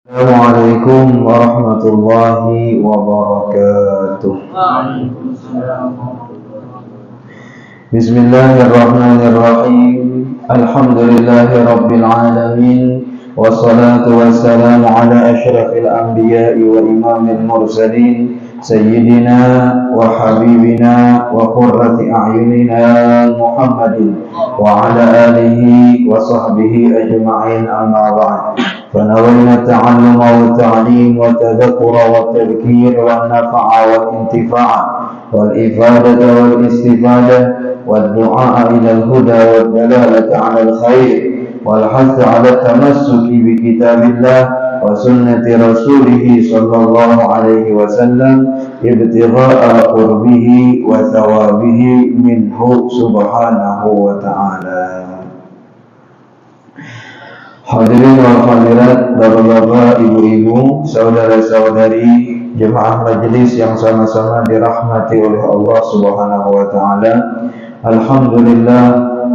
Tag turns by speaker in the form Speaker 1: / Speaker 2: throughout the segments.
Speaker 1: Assalamualaikum warahmatullahi wabarakatuh. Bismillahirrahmanirrahim. Alhamdulillahi rabbil alamin. Wassalatu wassalamu ala asyrafil anbiya'i wa imamil mursalin sayyidina wa habibina wa qurrati a'yunina Muhammadin wa ala alihi wa sahbihi ajma'in, amma ba'd. فنوينا التعلم والتعليم والتذكر والتذكير والنفع والانتفاع والإفادة والاستفادة والدعاء إلى الهدى والدلالة على الخير والحث على التمسك بكتاب الله وسنة رسوله صلى الله عليه وسلم ابتغاء قربه وثوابه منه سبحانه وتعالى. Hadirin wal hadirat, bapak-bapak, ibu-ibu, saudara-saudari, jemaah majelis yang sama-sama dirahmati oleh Allah Subhanahu wa taala. Alhamdulillah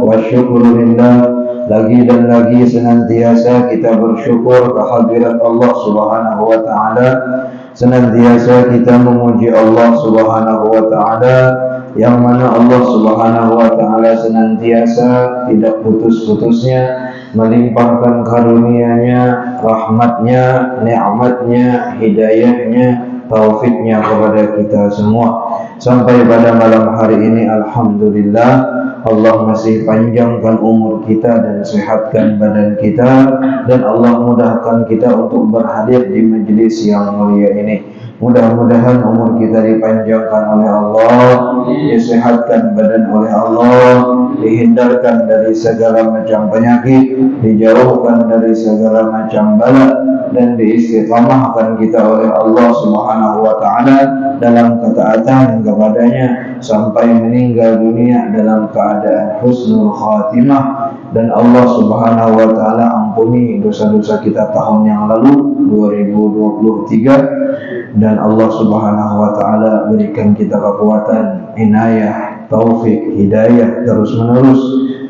Speaker 1: wa syukurillah, lagi dan lagi senantiasa kita bersyukur kehadirat Allah Subhanahu wa taala. Senantiasa kita memuji Allah Subhanahu wa taala, yang mana Allah Subhanahu wa taala senantiasa tidak putus-putusnya melimpahkan karunia-Nya, rahmat-Nya, nikmat-Nya, hidayah-Nya, taufiknya kepada kita semua. Sampai pada malam hari ini, alhamdulillah, Allah masih panjangkan umur kita dan sehatkan badan kita, dan Allah mudahkan kita untuk berhadir di majelis yang mulia ini. Mudah-mudahan umur kita dipanjangkan oleh Allah, disehatkan badan oleh Allah, dihindarkan dari segala macam penyakit, dijauhkan dari segala macam bala, dan diistiqamahkan kita oleh Allah Subhanahu wa taala dalam ketaatan kepadanya sampai meninggal dunia dalam keadaan husnul khatimah. Dan Allah Subhanahu wa taala ampuni dosa-dosa kita tahun yang lalu 2023, dan Allah Subhanahu wa taala berikan kita kekuatan, inayah, taufik, hidayah terus menerus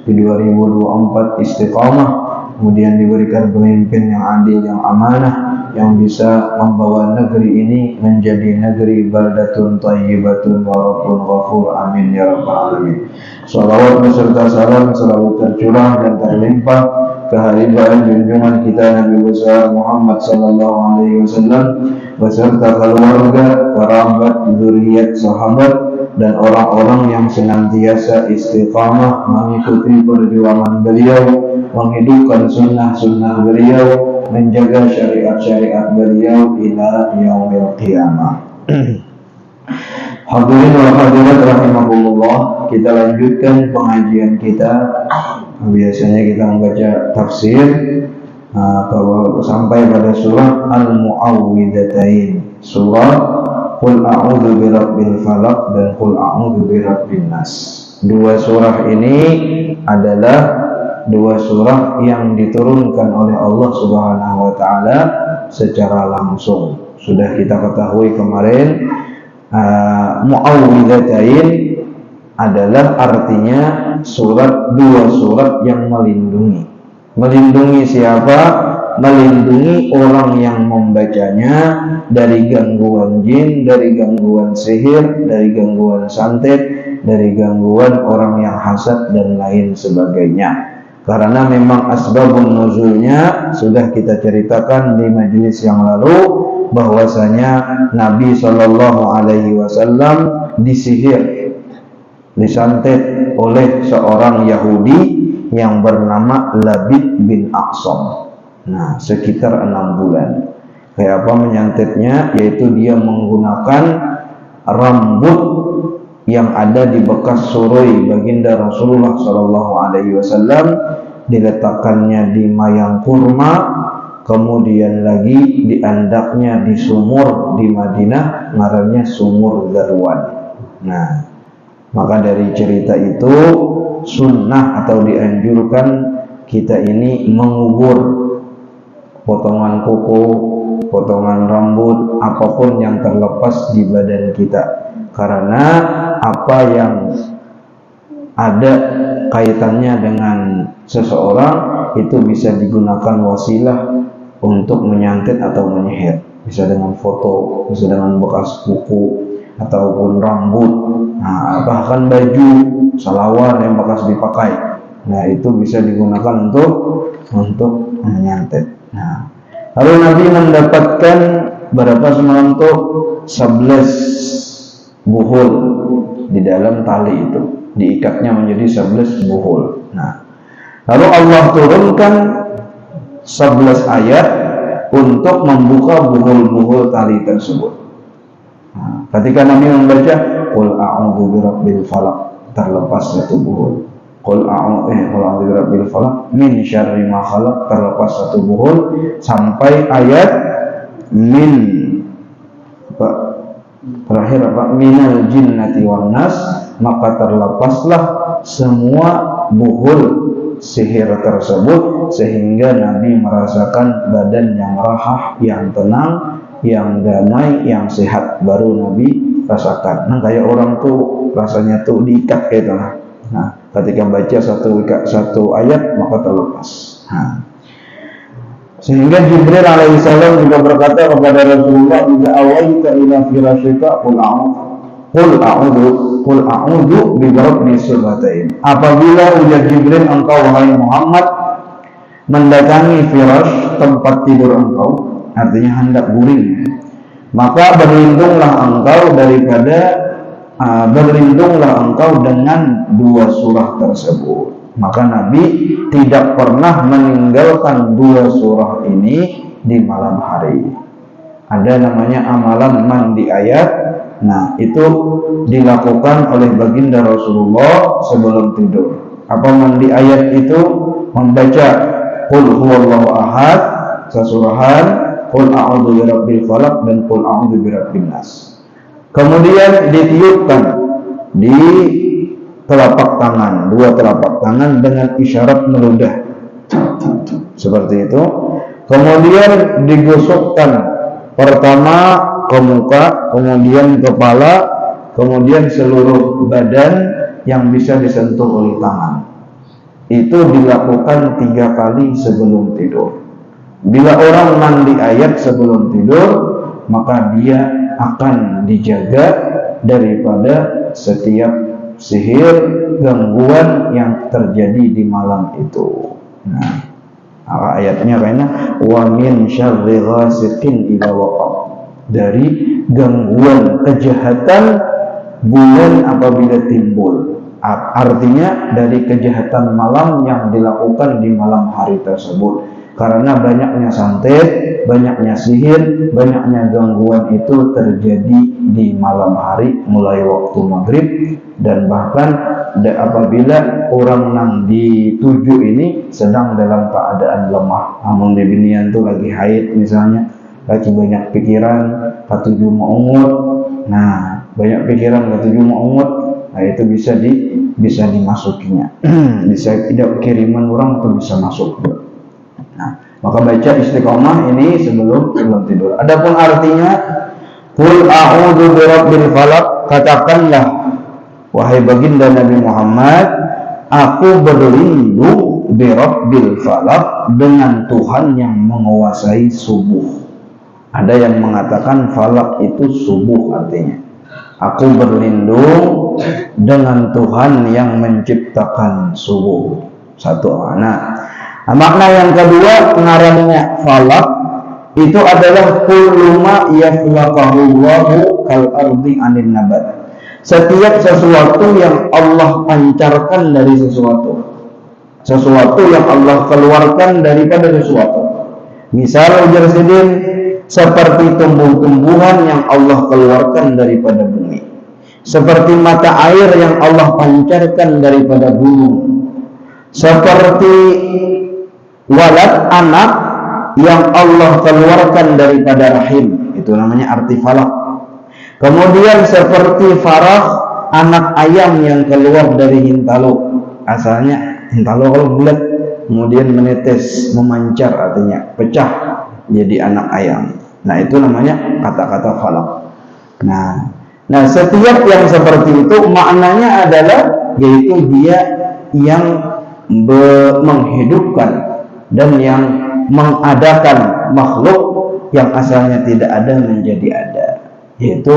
Speaker 1: di 2024, istiqamah, kemudian diberikan pemimpin yang adil, yang amanah, yang bisa membawa negeri ini menjadi negeri baldatun thayyibatun wa rabbun ghafur, amin ya rabbal alamin. Salawat beserta salam selalu tercurah dan terlimpah ke hadirat junjungan kita Nabi besar Muhammad sallallahu alaihi wasallam beserta keluarga, kerabat, zuriat, sahabat, dan orang-orang yang senantiasa istiqamah mengikuti perjuangan beliau, menghidupkan sunnah-sunnah beliau, menjaga syariat-syariat beliau ila yaumil qiyamah. Hadirin wal hadirat rahimakumullah, kita lanjutkan pengajian kita. Biasanya kita membaca tafsir sampai pada surah Al-Mu'awwidhatain, surah Qul a'udzu birabbil falaq dan Qul a'udzu birabbin nas. Dua surah ini adalah dua surah yang diturunkan oleh Allah Subhanahu wa taala secara langsung. Sudah kita ketahui kemarin, Mu'awwidhatain adalah artinya dua surat yang melindungi. Melindungi siapa? Melindungi orang yang membacanya dari gangguan jin, dari gangguan sihir, dari gangguan santet, dari gangguan orang yang hasad dan lain sebagainya. Karena memang asbabun nuzulnya sudah kita ceritakan di majelis yang lalu, bahwasanya Nabi Shallallahu Alaihi Wasallam disihir, disantet oleh seorang Yahudi yang bernama Labid bin Aqsam. Nah, sekitar 6 bulan. Kayak apa menyantetnya? Yaitu dia menggunakan rambut yang ada di bekas suroi baginda Rasulullah Shallallahu Alaihi Wasallam, diletakkannya di mayang kurma, kemudian lagi diandaknya di sumur di Madinah, ngarannya sumur Zarwan. Nah, maka dari cerita itu sunnah atau dianjurkan kita ini mengubur potongan kuku, potongan rambut, apapun yang terlepas di badan kita, karena apa yang ada kaitannya dengan seseorang itu bisa digunakan wasilah untuk menyantet atau menyihir. Bisa dengan foto, bisa dengan bekas buku ataupun rambut, nah, bahkan baju salawar yang bekas dipakai. Nah, itu bisa digunakan untuk menyantet. Nah, lalu Nabi mendapatkan berapa semalam tuh? 11 buhul di dalam tali itu, diikatnya menjadi 11 buhul. Nah, lalu Allah turunkan 11 ayat untuk membuka buhul-buhul tali tersebut. Nah, ketika Nabi membaca Qul a'udzu birabbil falaq, terlepas satu buhul. Qul a'udzu birabbil falaq min syarri ma khalaq, terlepas satu buhul, sampai ayat min terakhir minal jinnati wan nas, maka terlepaslah semua buhul sihir tersebut, sehingga Nabi merasakan badan yang rahah, yang tenang, yang damai, yang sehat. Baru Nabi rasakan. Nah, kayak orang tuh rasanya tuh diikat gitu. Nah, ketika baca satu ayat maka terlepas. Nah, sehingga Jibril alaihissalam juga berkata kepada Rasulullah, "Idza awaita ila firasyika qul a'udzu bi rabbis shayatin." Apabila ujar Jibril, engkau wahai Muhammad mendatangi firash, tempat tidur engkau, artinya hendak guring, maka berlindunglah engkau dengan dua surah tersebut. Maka Nabi tidak pernah meninggalkan dua surah ini di malam hari. Ada namanya amalan mandi ayat. Nah, itu dilakukan oleh baginda Rasulullah sebelum tidur. Apa mandi ayat itu? Membaca Qul huwallahu ahad sesurahan, Qul a'udzu birabbil falaq, dan Qul a'udzu birabbin nas. Kemudian ditiupkan di telapak tangan, dua telapak tangan dengan isyarat meludah seperti itu. Kemudian digosokkan pertama ke muka, kemudian kepala, kemudian seluruh badan yang bisa disentuh oleh tangan. Itu dilakukan 3 kali sebelum tidur. Bila orang mandi ayat sebelum tidur, maka dia akan dijaga daripada setiap sihir, gangguan yang terjadi di malam itu. Nah, ayatnya karena wa min syarri ghasiqin idza waqab, dari gangguan kejahatan bulan apabila timbul. Artinya dari kejahatan malam yang dilakukan di malam hari tersebut. Karena banyaknya santet, banyaknya sihir, banyaknya gangguan itu terjadi di malam hari mulai waktu maghrib, dan bahkan apabila orang nang dituju ini sedang dalam keadaan lemah. Namun di binian tuh lagi haid misalnya, lagi banyak pikiran, katuju mau ungut. Nah, banyak pikiran katuju mau ungut, nah itu bisa dimasukinya. Bisa tidak kiriman orang tuh bisa masuk. Nah, maka baca istiqomah ini sebelum tidur. Adapun artinya Qul a'udzu birabbil falaq, katakanlah wahai baginda Nabi Muhammad, aku berlindung birabbil falaq, dengan Tuhan yang menguasai subuh. Ada yang mengatakan falak itu subuh artinya. Aku berlindung dengan Tuhan yang menciptakan subuh. Satu makna. Nah, makna yang kedua, ngarannya falak itu adalah kullu ma yaflaqahullahu kal ardi anin nabat. Setiap sesuatu yang Allah pancarkan dari sesuatu. Sesuatu yang Allah keluarkan daripada sesuatu. Misal ujar sidin, seperti tumbuh-tumbuhan yang Allah keluarkan daripada bumi. Seperti mata air yang Allah pancarkan daripada gunung. Seperti walad, anak yang Allah keluarkan daripada rahim, itu namanya arti falak. Kemudian seperti farah, anak ayam yang keluar dari hintalo. Asalnya hintalo kalau bulat, kemudian menetes, memancar, artinya pecah jadi anak ayam. Nah, itu namanya kata-kata falak. Nah, setiap yang seperti itu maknanya adalah yaitu dia yang menghidupkan dan yang mengadakan makhluk yang asalnya tidak ada menjadi ada, yaitu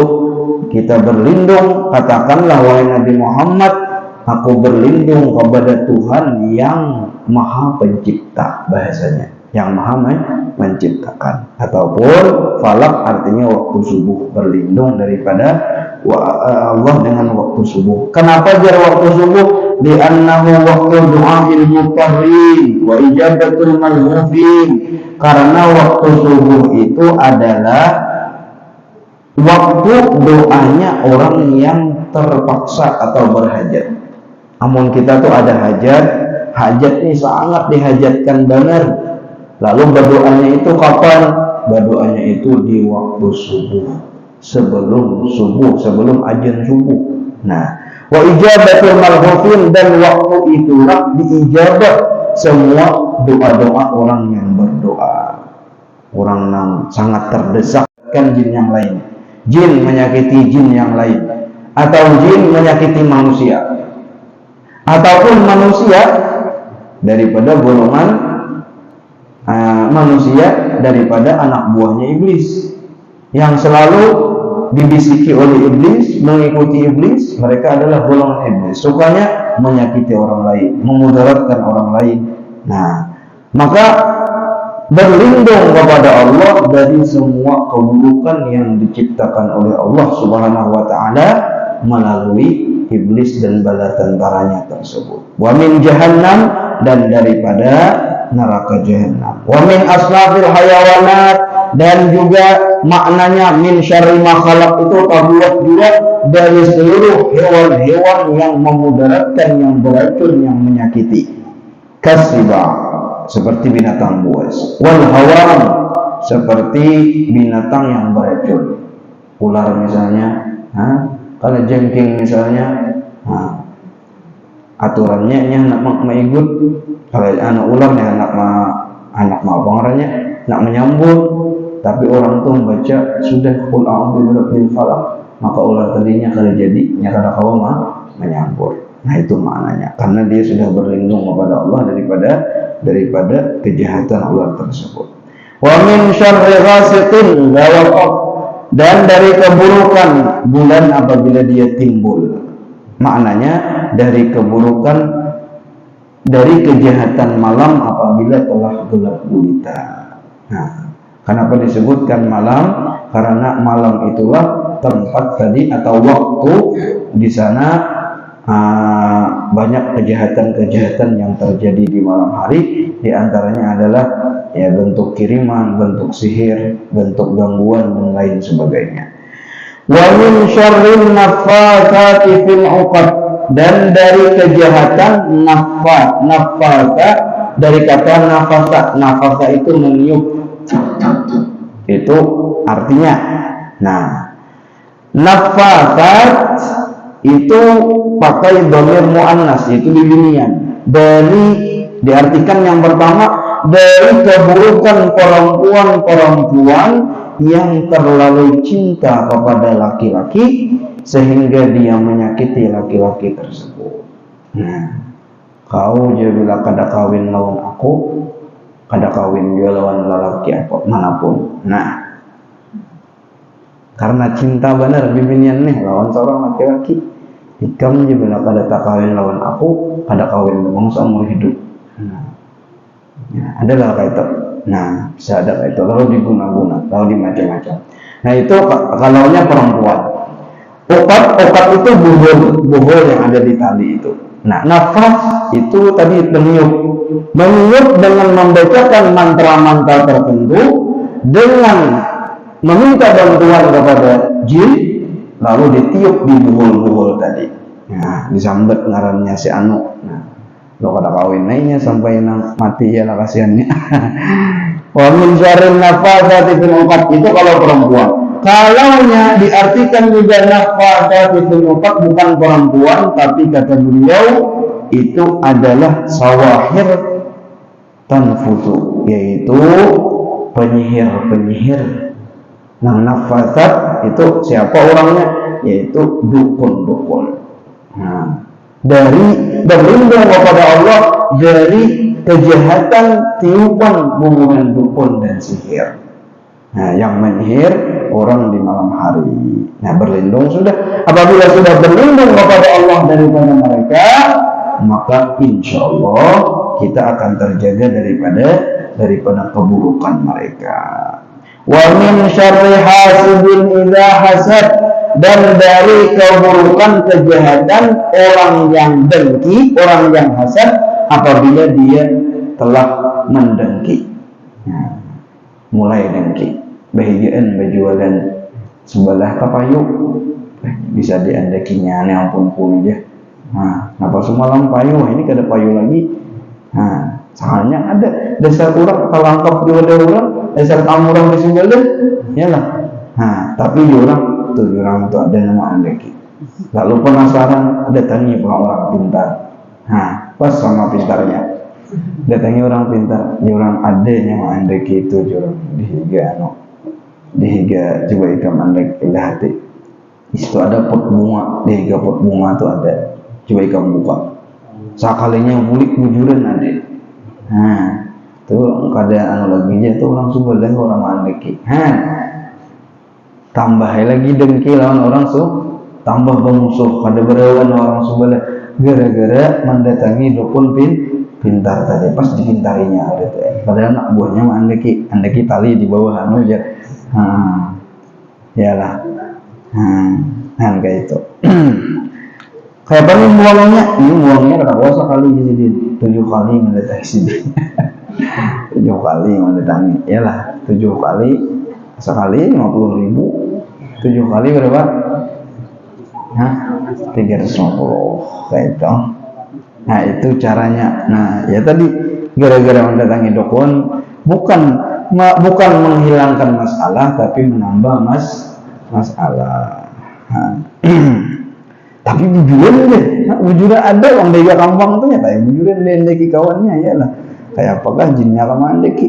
Speaker 1: kita berlindung, katakanlah wahai Nabi Muhammad, aku berlindung kepada Tuhan yang Maha Pencipta, bahasanya yang Maha menciptakan, ataupun falak artinya waktu subuh, berlindung daripada Allah dengan waktu subuh. Kenapa jar waktu subuh? Li'annahu waktu du'a'il mutarrin wa ijabatul malhufin. Karena waktu subuh itu adalah waktu doanya orang yang terpaksa atau berhajat. Namun kita tuh ada hajat ini sangat dihajatkan benar. Lalu berdoanya itu kapan? Berdoanya itu di waktu subuh, sebelum azan subuh. Nah, wa ijabatul malhufin, dan waktu itulah diijabah semua doa-doa orang yang berdoa. Orang yang sangat terdesak kan jin yang lain, jin menyakiti jin yang lain, atau jin menyakiti manusia, ataupun manusia daripada golongan manusia daripada anak buahnya iblis yang selalu dibisiki oleh iblis, mengikuti iblis. Mereka adalah golongan iblis, sukanya menyakiti orang lain, memudaratkan orang lain. Nah, maka berlindung kepada Allah dari semua keburukan yang diciptakan oleh Allah Subhanahu wa taala melalui iblis dan bala tentaranya tersebut. Wa min jahannam, dan daripada neraka jahannam. Wa min asnafil hayawanat, dan juga maknanya min syarri ma khalaq itu terbuat juga dari seluruh hewan-hewan yang memudaratkan, yang beracun, yang menyakiti. Kasiba, seperti binatang buas. Wal hawan, seperti binatang yang beracun. Ular misalnya, kalau jengking misalnya, aturannya nak mengikut. Kalau anak ular nih anak pengarangnya nak menyambut, tapi orang tuh membaca sudah qul a'udzu birabbil falaq, maka ular tadinya kalau jadi nyata kaum menyambut. Nah, itu maknanya, karena dia sudah berlindung kepada Allah daripada kejahatan ular tersebut. Wa min syarri ghasiqin idza waqab, dan dari keburukan bulan apabila dia timbul. Maknanya dari keburukan, dari kejahatan malam apabila telah gelap gulita. Nah, kenapa disebutkan malam? Karena malam itulah tempat tadi atau waktu di sana banyak kejahatan-kejahatan yang terjadi di malam hari. Di antaranya adalah ya bentuk kiriman, bentuk sihir, bentuk gangguan dan lain sebagainya. Wa min syarrin naffatsati fil 'uqad, dan dari kejahatan nafasa, dari kata nafasa itu meniup, itu artinya. Nah, nafasat itu pakai dhamir muannas, itu bimbingan. Dari diartikan yang pertama, dari keburukan perempuan yang terlalu cinta kepada laki-laki sehingga dia menyakiti laki-laki tersebut. Nah, kau je bila kada kawin lawan aku, kada kawin juga lawan lelaki apa manapun. Nah, karena cinta benar bimbingan nih lawan seorang laki-laki, ikam je bila kada tak kawin lawan aku, kada kawin lawan seumur hidup. Nah, ya, adalah kayak itu. Nah, bisa ada kayak itu, lalu diguna-guna, lalu dimacam-macam. Nah, itu kalaunya perempuan. Okat itu buhul yang ada di tali itu. Nah, nafas itu tadi meniup dengan membacakan mantra-mantra tertentu, dengan meminta bantuan kepada jin, lalu ditiup di buhul tadi. Nah, disambat ngarannya si anu. Nah, lo kada kawin lainnya sampai mati ya lah kasihannya. Wa min syarrin nafasati fil 'uqad, itu kalau perempuan. Kalaunya diartikan juga nafasati fil 'uqad bukan perempuan, tapi kata beliau itu adalah sawahir tanfutu, yaitu penyihir. Nah, nafasat itu siapa orangnya? Yaitu dukun. Nah, dari berlindung kepada Allah dari kejahatan tiupan bumbungan dukun dan sihir. Nah, yang menyihir orang di malam hari. Nah, berlindung sudah. Apabila sudah berlindung kepada Allah daripada mereka, maka insya Allah kita akan terjaga daripada keburukan mereka. Wa min syarri hasidin idza hasad, dan dari keburukan kejahatan orang yang dengki, orang yang hasad apabila dia telah mendengki. Nah, mulai dengki, bahagian berjualan sebelah kapayu bisa diandakinya, ini ampun aja. Nah, kenapa semalam payu, ini kada payu lagi. Nah, soalnya ada dasar orang kalangkap di wadah orang, dasar kamu orang di sebelah, yalah. Nah, tapi orang itu ada nama andaki. Lalu penasaran, datangi orang pintar. Nah, pas sama pintarnya, datangi orang pintar, orang ada nama andaki itu orang dihiga coba ikam andaki ilah hati. Itu ada pot bunga, dihiga pot bunga itu ada. Coba ikam buka. Sekalinya mulik bujuran ada. Nah, itu keadaan analoginya itu orang sebelah orang andaki. Tambah lagi dengki lawan orang tambah bermusuh pada berawan orang sebelah gara-gara mendatangi dukun pintar tadi, pas dipintarinya ada tuh. Padahal anak buahnya mah andeki tali di bawah anu aja. Yalah. Kayak itu. Kayak apa nih buangnya? Ini buangnya berapa kali jadi 7 kali mendatangi 7 kali mendatangi. Yalah, 7 kali sekali 50.000. 7 kali berapa? 350 kayak itu. Nah, itu caranya. Nah, ya tadi gara-gara mendatangi dukun bukan menghilangkan masalah, tapi menambah masalah. Tapi bujuran deh. Bujuran ada orang dega kampung tuh nyata. Bujuran deh deki kawannya iyalah. Kayak apakah jinnya kemana deki?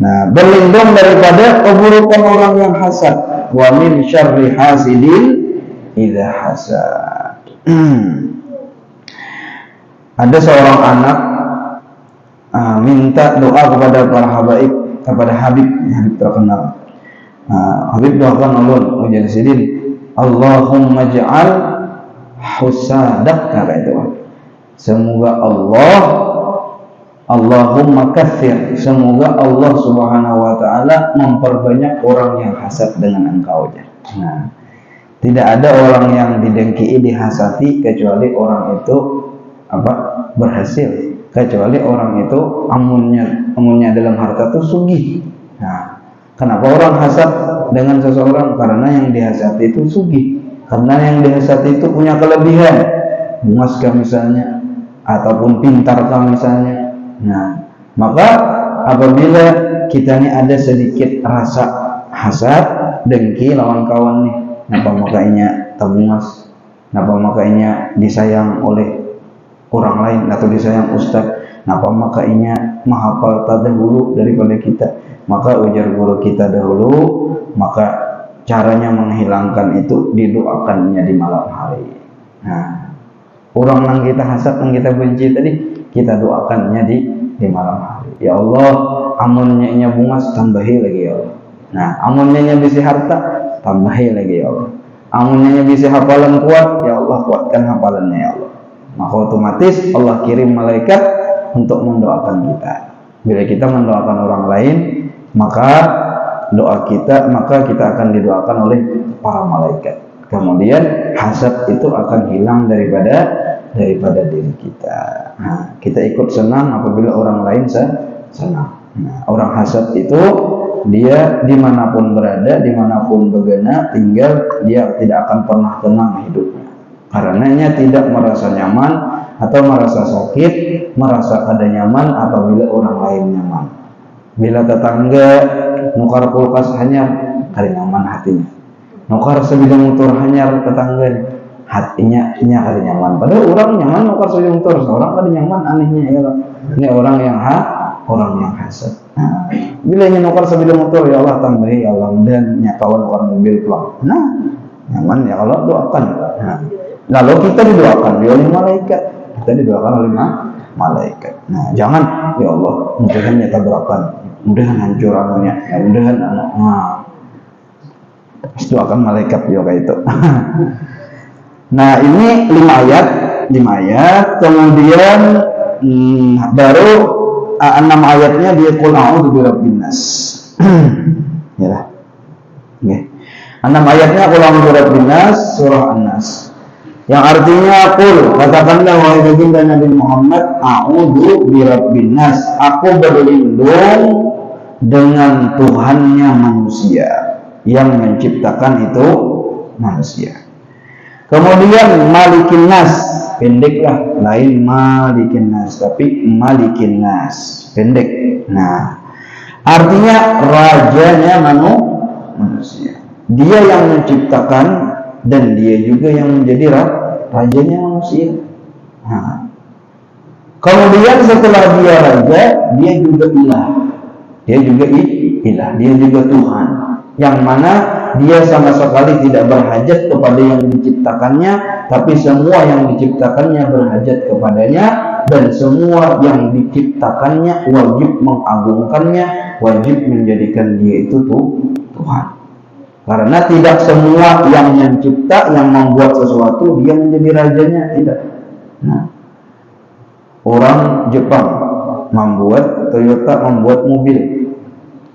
Speaker 1: Nah, berlindung daripada keburukan orang yang hasad. Wa min syarri hasidin idza hasad. Ada seorang anak minta doa kepada para habaib, kepada Habib terkenal. Habib doakan Allah ujian sidin, Allahumma ja'al husadak, kata itu. Semoga Allahumma kathir, semoga Allah subhanahu wa ta'ala memperbanyak orang yang hasad dengan engkau. Nah, tidak ada orang yang didengki, dihasati kecuali orang itu berhasil, kecuali orang itu amunnya dalam harta itu sugih. Nah, kenapa orang hasad dengan seseorang? Karena yang dihasati itu sugih, karena yang dihasati itu punya kelebihan, emas misalnya, ataupun pintar misalnya. Nah, maka apabila kita ini ada sedikit rasa hasad, dengki lawan kawan nih, kenapa makanya tabungas, kenapa makanya disayang oleh orang lain atau disayang ustaz, kenapa makanya menghafal dahulu daripada kita, maka ujar guru kita dahulu, maka caranya menghilangkan itu didoakannya di malam hari. Nah, orang yang kita hasad, yang kita benci tadi, kita doakannya di malam hari. Ya Allah, amunnya bungas tambahi lagi ya Allah. Nah, amunnya bisa harta tambahi lagi ya Allah. Amunnya bisa hafalan kuat, ya Allah kuatkan hafalannya ya Allah. Maka otomatis Allah kirim malaikat untuk mendoakan kita. Bila kita mendoakan orang lain, maka kita akan didoakan oleh para malaikat. Kemudian hasad itu akan hilang daripada diri kita. Nah, kita ikut senang apabila orang lain senang. Nah, orang hasad itu dia dimanapun berada, dimanapun begana, tinggal dia tidak akan pernah tenang hidupnya. Karenanya tidak merasa nyaman atau merasa sakit, merasa kada nyaman apabila orang lain nyaman. Bila tetangga nukar kulkas hanyar, kada nyaman hatinya. Nukar sebidang motor hanyar tetangga, hatinya kada nyaman. Padahal orang nyaman nukar sebidang motor, orang kada nyaman, anehnya ya. Ini orang yang hasad. Nah, bila nukar sebidang motor, ya Allah tambahi ya Allah, dan nyakawan orang mobil pulang. Nah, nyaman ya Allah doakan. Nah, Lalu kita didoakan oleh malaikat. Kita didoakan oleh malaikat. Nah, jangan ya Allah, mudahan tabrakan, mudahan hancur anunya, ya mudahan anak. Nah, doakan malaikat juga itu. Nah, ini 5 ayat, kemudian baru 6 ayatnya dia qul a'udzu birabbin nas. Ya. Oke. 6 ayatnya qul a'udzu birabbin nas, surah An-Nas. Yang artinya qul, katakanlah wahai baginda Nabi Muhammad, a'udzu birabbin nas, aku berlindung dengan Tuhannya manusia yang menciptakan itu manusia. Kemudian malikin nas, pendeklah, lain malikin nas, tapi malikin nas, pendek. Nah, artinya rajanya manusia. Dia yang menciptakan dan dia juga yang menjadi rajanya manusia. Nah, kemudian setelah dia raja, dia juga ilah. Dia juga ilah, dia juga Tuhan. Yang mana dia sama sekali tidak berhajat kepada yang diciptakannya, tapi semua yang diciptakannya berhajat kepadanya, dan semua yang diciptakannya wajib mengagungkannya, wajib menjadikan dia itu Tuhan. Karena tidak semua yang mencipta, yang membuat sesuatu dia menjadi rajanya, tidak. Nah, orang Jepang membuat Toyota, membuat mobil.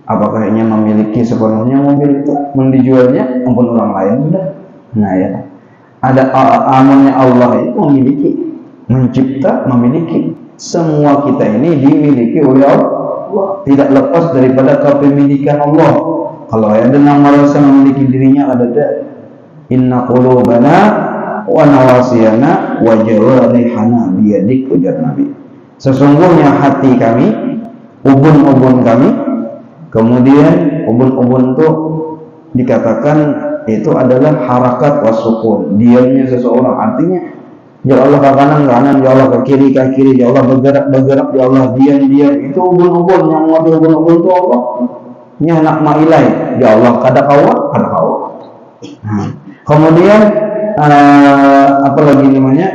Speaker 1: Apakah ini memiliki sepenuhnya mobil itu? Mendijualnya ampun orang lain sudah. Nah ya, ada amannya Allah itu memiliki, mencipta, memiliki. Semua kita ini dimiliki oleh Allah, tidak lepas daripada kepemilikan Allah. Kalau ada yang merasa memiliki dirinya, ada inna qulubana wa nawasiyana wa jawarihana biyadik, ujar Nabi. Sesungguhnya hati kami, ubun-ubun kami. Kemudian ubun-ubun itu dikatakan itu adalah harakat wasukun, diamnya seseorang. Artinya ya Allah ke kanan, ya Allah ke kiri, ya Allah bergerak, ya Allah diam. Itu ubun-ubun, yang mengatur ubun-ubun itu Allah. Nya nak mailai, ya Allah kada kawa. Kemudian apa lagi namanya?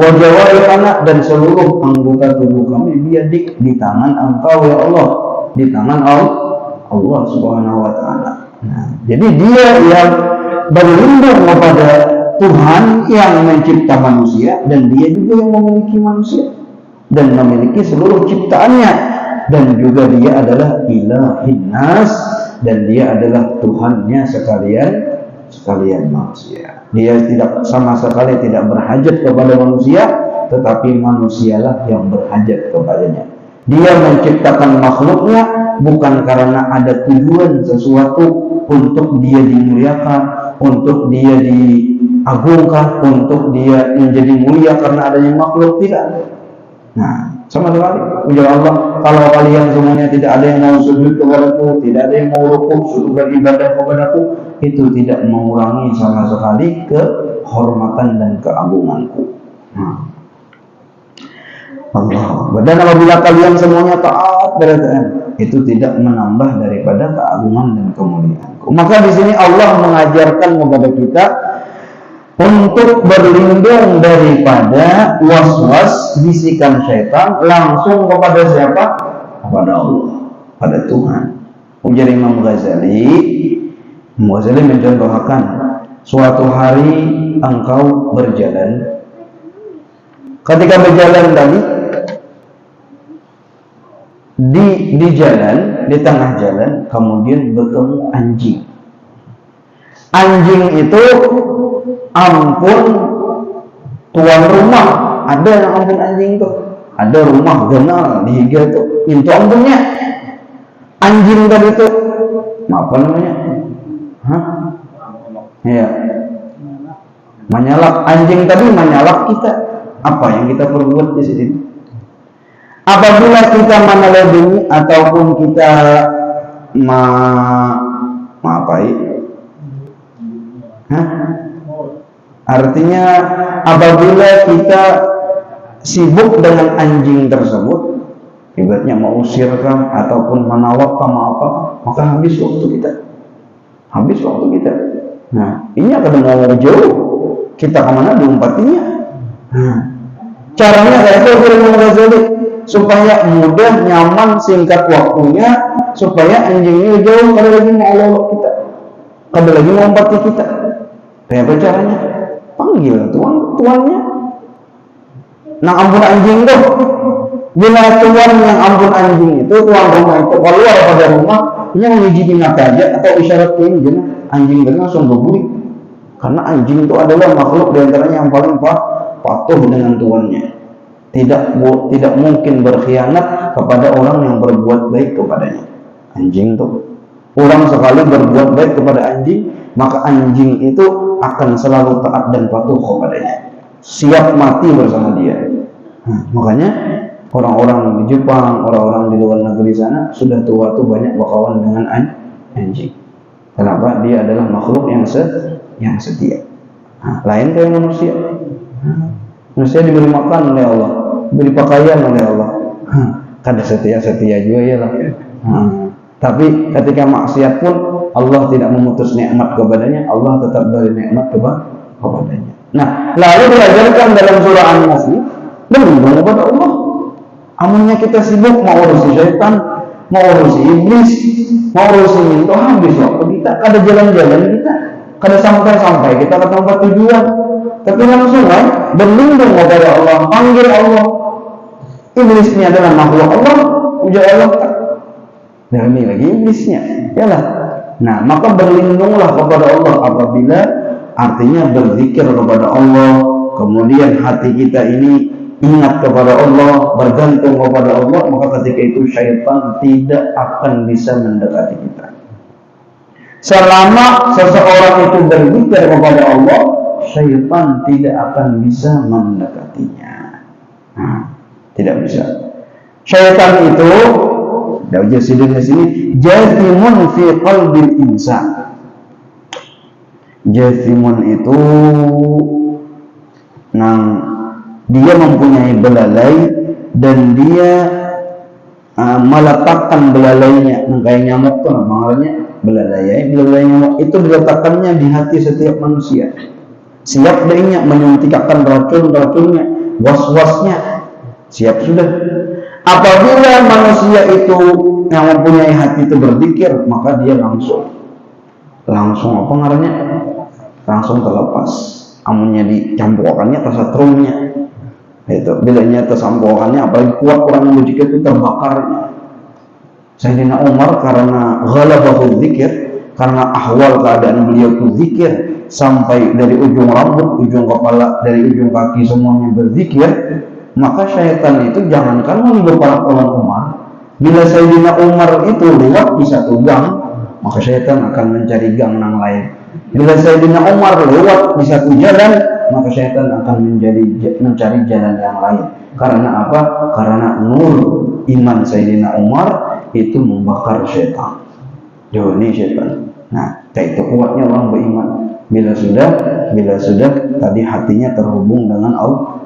Speaker 1: Wajawari anak dan seluruh anggota tubuh kami biadik, di tangan Engkau ya Allah. Di tangan Allah Subhanahu wa taala. Nah, jadi dia yang berlindung kepada Tuhan yang mencipta manusia, dan dia juga yang memiliki manusia dan memiliki seluruh ciptaannya, dan juga dia adalah ilahin nas, dan dia adalah Tuhannya sekalian manusia. Dia tidak sama sekali tidak berhajat kepada manusia, tetapi manusialah yang berhajat kepadanya. Dia menciptakan makhluknya bukan karena ada tujuan sesuatu untuk dia dimuliakan, untuk dia diagungkan, untuk dia menjadi mulia karena adanya makhluk, tidak. Nah, sama sekali. Ujar Allah, kalau kalian semuanya tidak ada yang mau sujud kepadaku, tidak ada yang mau rukuk, sujud beribadah kepadaku, itu tidak mengurangi sama sekali kehormatan dan keagunganku. Nah, Allah. Dan apabila kalian semuanya taat berarti itu tidak menambah daripada keagungan dan kemuliaanku. Maka di sini Allah mengajarkan kepada kita untuk berlindung daripada was-was bisikan syaitan langsung kepada siapa? Kepada Allah, pada Tuhan. Ujar Imam Ghazali mencontohkan, suatu hari engkau berjalan. Ketika berjalan tadi di jalan, di tengah jalan, kemudian bertemu anjing. Anjing itu ampun tuan rumah. Ada yang ampun anjing itu. Ada rumah genal di higa itu. Itu ampunnya. Anjing tadi itu apa namanya? Ya. Menyalak. Anjing tadi menyalak kita. Apa yang kita perbuat di sini? Apabila kita meneladani ataupun kita maapai, artinya apabila kita sibuk dengan anjing tersebut, ibaratnya mengusirkan ataupun menawarkan apa, maka habis waktu kita. Nah, ini akan mau jauh. kita kemana diumpatinya. Caranya kayak itu Imam Ghazali, supaya mudah, nyaman, singkat waktunya, supaya anjing ini jauh kada lagi mau kita, kada lagi mau umpati kita. Kayak apa caranya? Panggil tuannya. Nah, ampun anjing tuh. Bila tuan yang ampun anjing itu, tuan rumah itu keluar pada rumah, ini mengijini mata aja atau isyarat ini, anjing itu langsung berguling. Karena anjing itu adalah makhluk diantaranya yang paling patuh dengan tuannya. Tidak mungkin berkhianat kepada orang yang berbuat baik kepadanya. Anjing itu, orang sekali berbuat baik kepada anjing, maka anjing itu akan selalu taat dan patuh kepadanya, siap mati bersama dia. Makanya orang-orang di Jepang, orang-orang di luar negeri sana sudah tua tuh banyak berkawan dengan anjing. Kenapa? Dia adalah makhluk yang setia. Lain kayak manusia. Manusia diberi makan oleh Allah, diberi pakaian oleh Allah. Kada setia juga ya lah. Tapi ketika maksiat pun Allah tidak memutus nikmat kepadanya, Allah tetap beri nikmat kepadanya. Nah, lalu diajarkan dalam surah An-Nas ini berlindung kepada Allah. Amunnya kita sibuk mau urusi syaitan, mau urusi iblis, mau urusi itu, habis waktu kita, kada jalan-jalan kita, kada sampai kita ke tempat tujuan. Tapi langsung berlindung kepada Allah, panggil Allah. Iblis ini adalah makhluk Allah, ujar Allah. Dan ini lagi iblisnya, yalah. Nah, maka berlindunglah kepada Allah apabila artinya berzikir kepada Allah, kemudian hati kita ini ingat kepada Allah, bergantung kepada Allah, maka ketika itu syaitan tidak akan bisa mendekati kita. Selama seseorang itu berzikir kepada Allah, syaitan tidak akan bisa mendekatinya. Tidak bisa. Syaitan itu Daujah sidin di sini jathimun fi qalbil insan. Jathimun itu dia mempunyai belalai dan dia meletakkan belalainya. Kayak nyamuk tuh namanya belalai. Belalai nyamuk itu diletakkannya di hati setiap manusia. Siap dehnya menyuntikkan racun-racunnya, was-wasnya. Siap sudah. Apabila manusia itu yang mempunyai hati itu berzikir, maka dia langsung apa ngarannya? Langsung terlepas. Amunnya dicampukannya tersetrumnya. Itu bilanya tersampukannya apalagi kuat orang yang berzikir itu terbakarnya. Sayyidina Umar karena ghalabahu dzikir, karena ahwal keadaan beliau itu zikir sampai dari ujung rambut, ujung kepala, dari ujung kaki semuanya berzikir, maka syaitan itu jangankan menggempar Umar, bila Sayyidina Umar itu lewat di satu gang, maka syaitan akan mencari gang yang lain. Bila Sayyidina Umar lewat di satu jalan, maka syaitan akan mencari jalan yang lain. Karena apa? Karena nur iman Sayyidina Umar itu membakar syaitan. Joni syaitan. Nah, kayak itu kuatnya orang beriman. Bila sudah tadi hatinya terhubung dengan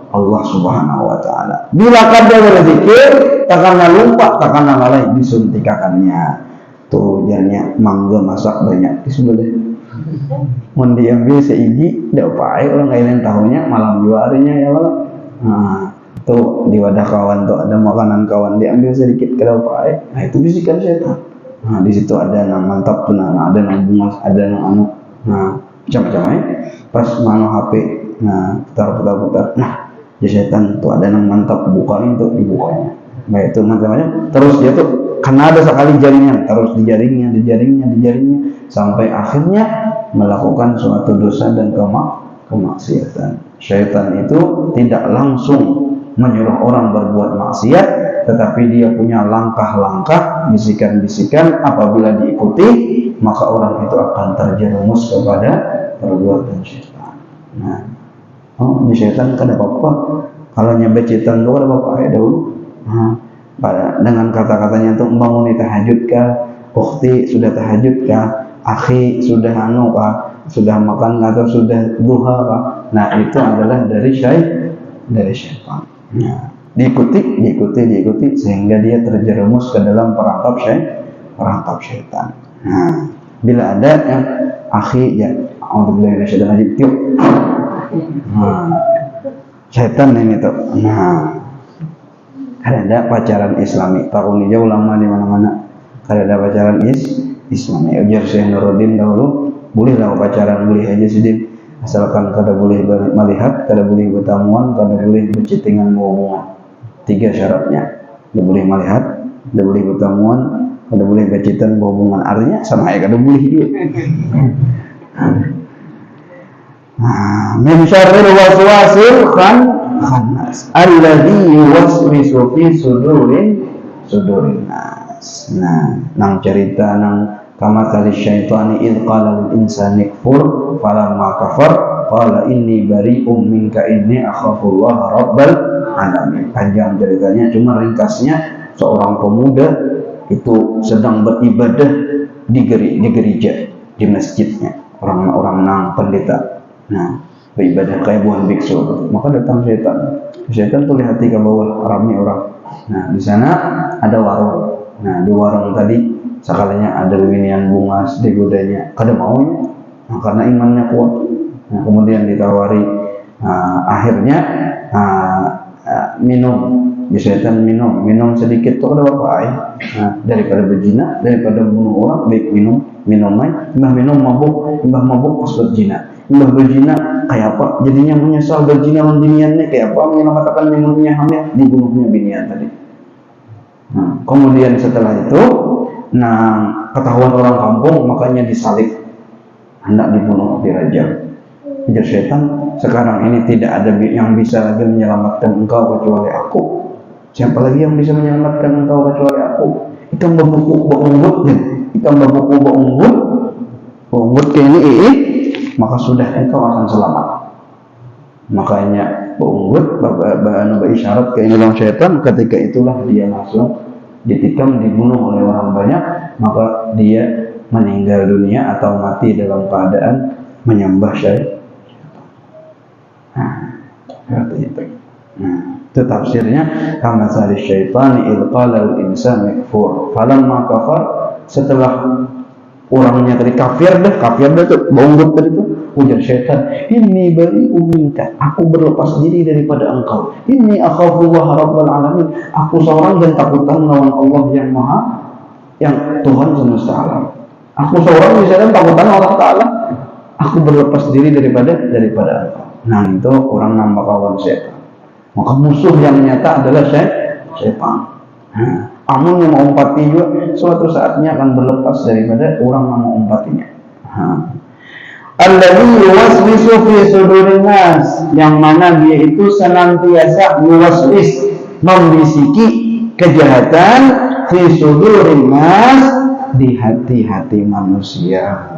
Speaker 1: Allah Subhanahu wa taala. Bila kada berzikir, takkan lupa, takkan lalai disuntikannya. Tuh jadinya mangga masak banyak di sebelah. Mun diambil seiji, dak pae orang lain tahunya malam dua harinya ya malam. Nah, tuh di wadah kawan tuh ada makanan kawan diambil sedikit kada pae. Nah, itu bisikan setan. Nah, di situ ada yang mantap tuh, ada yang bungas, ada yang anu. Nah, macam-macam ya. Pas mano HP, nah putar. Nah, di setan tuh ada yang mantap buka itu dibukanya. Nah, itu macam-macam. Terus dia tuh karena ada sekali jaringan, terus dijaringnya sampai akhirnya melakukan suatu dosa dan kemaksiatan. Syaitan itu tidak langsung menyuruh orang berbuat maksiat, tetapi dia punya langkah-langkah, bisikan-bisikan. Apabila diikuti, maka orang itu akan terjerumus kepada perbuatan syaitan. Nah, di syaitan kan ada apa-apa. Kalau nyampe syaitan itu ada apa-apa ya dahulu. Dengan kata-katanya untuk membangun tahajud kah, ukhti sudah tahajud kah, akhi sudah anu kah, sudah makan atau sudah duha kah. Nah, itu adalah dari syaitan. Nah, diikuti sehingga dia terjerumus ke dalam perangkap syaitan. Nah, bila ada yang akhi ya, alhamdulillah syaitan
Speaker 2: Setan ini tuh. Ada pacaran Islami. Tahun ini ulama di mana-mana. Ada pacaran Islami. Ujar Syekh Nuruddin dahulu, boleh lah pacaran, boleh aja sih, asalkan kada boleh melihat, kada boleh bertamuan, kada boleh berchattingan hubungan. 3 syaratnya. Kada boleh melihat, kada boleh bertamuan, kada boleh berchattingan hubungan. Artinya sama ya kada boleh dia. Min syarril waswasil khannas alladzi yuwaswisu fi sudurin nas. Nang cerita nang kama kali syaitani id qala lil insani kfur falamma kafar qala inni bari'um minka inni akhafullaha rabbal alamin. Panjang ceritanya, cuma ringkasnya seorang pemuda itu sedang beribadah di gereja, di masjidnya, orang-orang nang pendeta. Beribadah kayak buan biksu, maka datang setan tuh lihat ke bawah, ramai orang. Di sana ada warung. Di warung tadi sekalinya ada winian bunga digodanya, kada maunya, karena imannya kuat. Kemudian ditawari, akhirnya minum. Setan minum sedikit tuh ada apa? Daripada berzina, daripada bunuh orang, baik minum mabuk pas berzina. Mbah berzina kayak apa? Jadinya menyesal berzina dengan biniannya kayak apa? Mengatakan minumnya hamil, dibunuhnya binian tadi. Kemudian setelah itu, ketahuan orang kampung, makanya disalib, hendak dibunuh, dirajam. Ujar setan, sekarang ini tidak ada yang bisa lagi menyelamatkan engkau kecuali aku. Siapa lagi yang bisa menyelamatkan engkau kecuali aku? Kita membuku unggut ke ini maka sudah engkau akan selamat. Makanya unggut isyarat ke dalam syaitan, ketika itulah dia langsung ditikam, dibunuh oleh orang banyak, maka dia meninggal dunia atau mati dalam keadaan menyembah syaitan. Seperti itu. Itu tafsirnya kama sari syaitani id qala al insanu kfur falamma kafar. Setelah orangnya tadi kafir tuh bonggot tadi tuh, ujar syaitan, inni bari'um minka, aku berlepas diri daripada engkau, inni akhafullaha rabbal alamin, aku seorang dan takutan melawan Allah yang Tuhan semesta alam. Aku seorang misalnya takutan Allah Ta'ala, aku berlepas diri daripada engkau. Itu orang nambah kawan syaitan. Maka musuh yang nyata adalah syaitan. Amun yang mengumpati juga suatu saatnya akan berlepas daripada orang yang mengumpatinya. Alladzi yuwaswisu fi sudurin nas, yang mana dia itu senantiasa yuwaswis, membisiki kejahatan fi sudurin nas, di hati-hati manusia.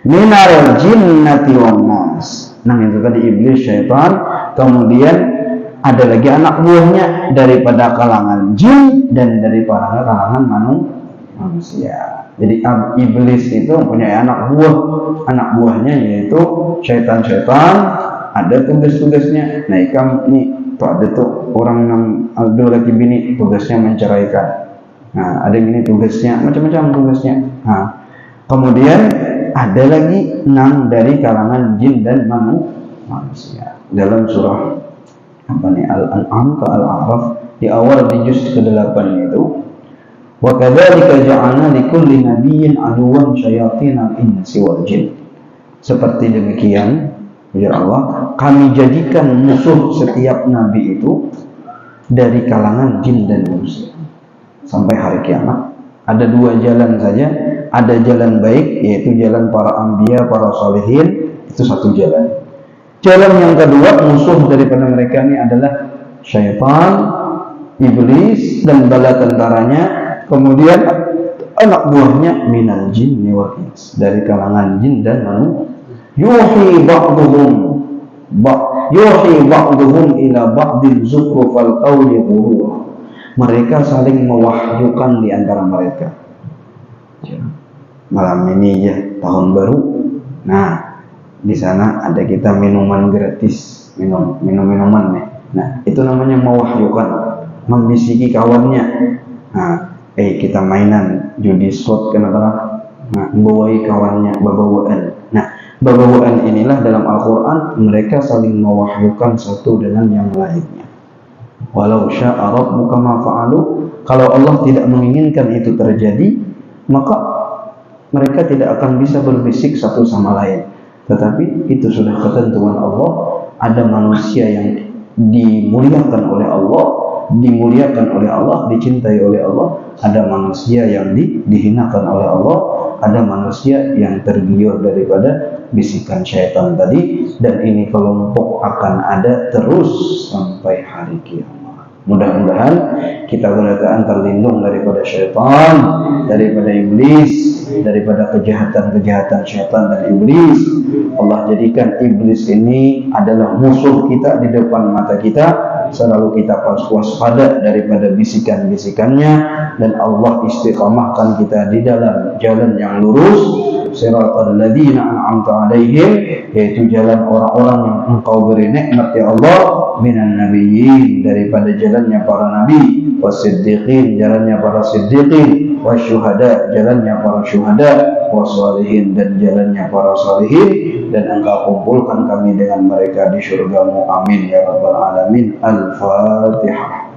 Speaker 2: Minal jinnati wan nas. Itu tadi iblis, syaitan. Kemudian ada lagi anak buahnya daripada kalangan jin dan daripada kalangan manusia. Jadi iblis itu punya anak buahnya yaitu syaitan-syaitan, ada tugas-tugasnya. Ini tuh ada tuh orang yang ada lagi bini, tugasnya menceraikan. Ada ini tugasnya, macam-macam tugasnya. Kemudian ada lagi 6 dari kalangan jin dan manusia. Dalam surah Al-An'am ke Al-A'raf di awal di juz ke-8 itu, wa kadzalika ja'alna likulli nabiyyin aduwwan syayatinal insi wal jin. Seperti demikian, ya Allah, kami jadikan musuh setiap nabi itu dari kalangan jin dan manusia. Sampai hari kiamat ada 2 jalan saja, ada jalan baik yaitu jalan para anbiya, para salihin, itu satu jalan. Jalan yang kedua, musuh daripada mereka ini adalah syaitan, iblis dan bala tentaranya, kemudian anak buahnya minal jinni wal ins, dari kalangan jin dan manusia. Yuhi ba'duhum ila ba'dil zukhrufal qawli ghurur. Mereka saling mewahyukan di antara mereka. Malam ini ya tahun baru. Di sana ada kita minuman gratis, minuman nih. Itu namanya mewahyukan, membisiki kawannya. Kita mainan judi slot kena-kena. Membawai kawannya, babawaan. Bawaan inilah dalam Al-Quran mereka saling mewahyukan satu dengan yang lainnya. Walau sya'a rabbuka ma fa'alu, kalau Allah tidak menginginkan itu terjadi, maka mereka tidak akan bisa berbisik satu sama lain. Tetapi itu sudah ketentuan Allah. Ada manusia yang dimuliakan oleh Allah, dicintai oleh Allah. Ada manusia yang dihinakan oleh Allah. Ada manusia yang tergiur daripada bisikan syaitan tadi, dan ini kelompok akan ada terus sampai hari kiamat. Mudah-mudahan kita berdoa terlindung daripada syaitan, daripada iblis, daripada kejahatan-kejahatan syaitan dan iblis. Allah jadikan iblis ini adalah musuh kita di depan mata kita. Selalu kita waspada daripada bisikan-bisikannya, dan Allah istiqamahkan kita di dalam jalan yang lurus, siratal ladzina an'amta alaihim, yaitu jalan orang-orang yang engkau beri nikmat ya Allah, minan nabiyyin, daripada jalannya para nabi, wasiddiqin, jalannya para siddiqin, wasyuhada, jalannya para syuhada, wasalihin, dan jalannya para salihin, dan engkau kumpulkan kami dengan mereka di syurgamu, amin ya rabbal alamin. Al-Fatihah.